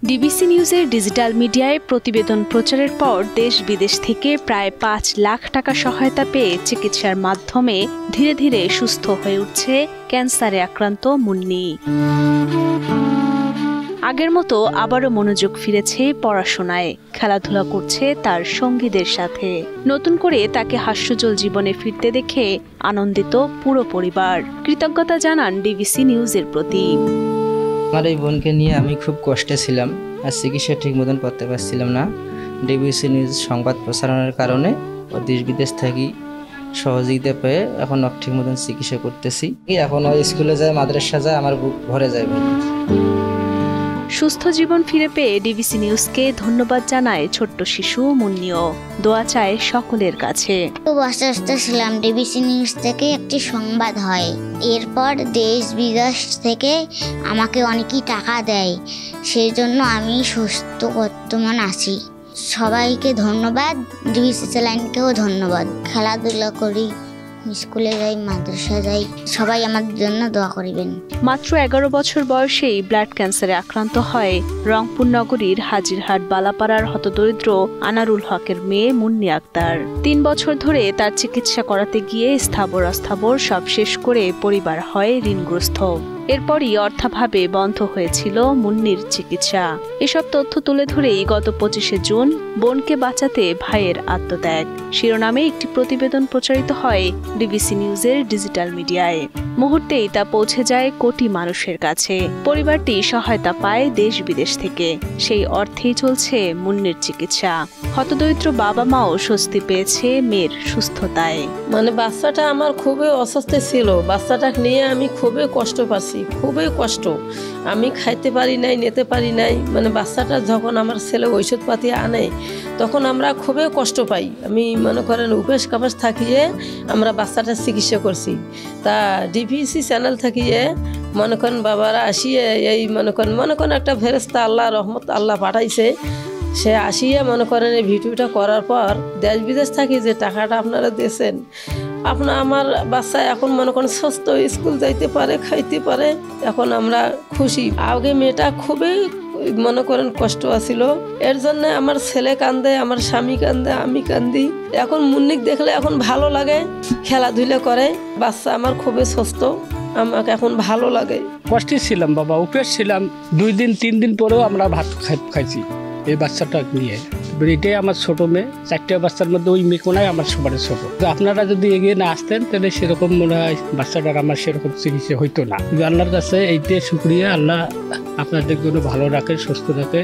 DBC নিউজের digital মিডিয়ায় প্রতিবেদন প্রচারের পর দেশ বিদেশ থেকে প্রায় ৫ লাখ টাকা সহায়তা পেয়ে চিকিৎসার মাধ্যমে ধীরে ধীরে সুস্থ হয়ে উঠছে ক্যান্সারে আক্রান্ত মুন্নি। আগের মতো আবারও মনোযোগ ফিরেছে পড়াশোনায়, খেলাধুলা করছে তার সঙ্গীদের সাথে। নতুন করে তাকে হাস্যজ্জ্বল জীবনে ফিরতে দেখে আনন্দিত পুরো পরিবার। কৃতজ্ঞতা জানান ডিবিসি নিউজের প্রতি। আমার এই বোনকে নিয়ে আমি খুব কষ্টে ছিলাম, আর চিকিৎসা ঠিক মতন করতে পারছিলাম না। ডিবিসি নিউজ সংবাদ প্রচারণের কারণে ও দেশ বিদেশ থেকে সহযোগিতা পেয়ে এখন ঠিক মতন চিকিৎসা করতেছি। এখন স্কুলে যায়, মাদ্রাসা যায়, আমার বুক ভরে যায়। সুস্থ জীবন ফিরে পেয়ে ডিবিসি নিউজকে ধন্যবাদ জানায় ছোট্ট শিশু মুন্নিও। দোয়া চায় সকলের কাছে। খুব আশ্বস্ত ছিলাম, ডিবিসি নিউজ থেকে একটি সংবাদ হয়, এরপর দেশ বিদেশ থেকে আমাকে অনেকই টাকা দেয়, সেই জন্য আমি সুস্থ বর্তমান আছি। সবাইকে ধন্যবাদ, ডিবিসি চ্যানেলকেও ধন্যবাদ। খেলাধুলা করি, স্কুলে যাই, মাদ্রাসা যাই, সবাই আমার জন্য দোয়া করিবেন। মাত্র ১১ বছর বয়সেই ব্লাড ক্যান্সারে আক্রান্ত হয় রংপুর নগরীর হাজিরহাট বালাপাড়ার হতদরিদ্র আনারুল হকের মেয়ে মুন্নি আক্তার। ৩ বছর ধরে তার চিকিৎসা করাতে গিয়ে স্থাবর অস্থাবর সব শেষ করে পরিবার হয় ঋণগ্রস্ত। এরপরই অর্থাভাবে বন্ধ হয়েছিল মুন্নির চিকিৎসা। এসব তথ্য তুলে ধরেই গত ২৫শে জুন বোনকে বাঁচাতে ভাইয়ের আত্মত্যাগ শিরোনামে একটি প্রতিবেদন প্রচারিত হয় ডিবিসি নিউজের ডিজিটাল মিডিয়ায়। মুহূর্তেই তা পৌঁছে যায় কোটি মানুষের কাছে। পরিবারটি সহায়তা পায় দেশ বিদেশ থেকে। সেই অর্থেই চলছে মুন্নির চিকিৎসা। হতদরিদ্র বাবা মাও স্বস্তি পেয়েছে মেয়ের সুস্থতায়। বাচ্চাটা আমার খুবই অসুস্থ ছিল, বাচ্চাটাকে নিয়ে আমি খুবই কষ্ট পাচ্ছি, খুবই কষ্ট। আমি খাইতে পারি নাই, নিতে পারি নাই। বাচ্চাটা যখন আমার ছেলে ঔষধপাতি আনে তখন আমরা খুবই কষ্ট পাই। আমি উপেশ কাপাস থাকিয়ে আমরা বাচ্চাটার চিকিৎসা করছি। তা ডিবিসি চ্যানেল থাকিয়ে বাবারা আসিয়ে এই একটা ফেরেশতা আল্লাহ রহমত আল্লাহ পাঠাইছে। সে আসিয়া এই ভিডিওটা করার পর দেশ বিদেশ থাকি যে টাকাটা আপনারা দিয়েছেন, আমার বাচ্চা এখন সুস্থ, স্কুল যাইতে পারে, খাইতে পারে, এখন আমরা খুশি। আগে মেয়েটা খুবই কষ্ট আছিল, এর জন্য আমার ছেলে কান্দে, আমার স্বামী কান্দে, আমি কান্দি। এখন মুন্নিক দেখলে এখন ভালো লাগে, খেলাধুলা করে, বাচ্চা আমার খুবই সুস্থ, আমাকে এখন ভালো লাগে। কষ্টে ছিলাম বাবা, উপেস ছিলাম। 2 দিন 3 দিন পরেও আমরা ভাত খাইছি এই বাচ্চাটা নিয়ে। এটাই আমার ছোট মেয়ে, 4টে বাচ্চার মধ্যে ওই মেয়ে কোনায় আমার সবার ছোট। আপনারা যদি এগিয়ে না আসতেন তাহলে সেরকম মনে হয় বাচ্চাটার আমার সেরকম চিকিৎসা হইতো না। আল্লাহর কাছে এইটাই শুকরিয়া, আল্লাহ আপনাদের জন্য ভালো রাখে, সুস্থ রাখে।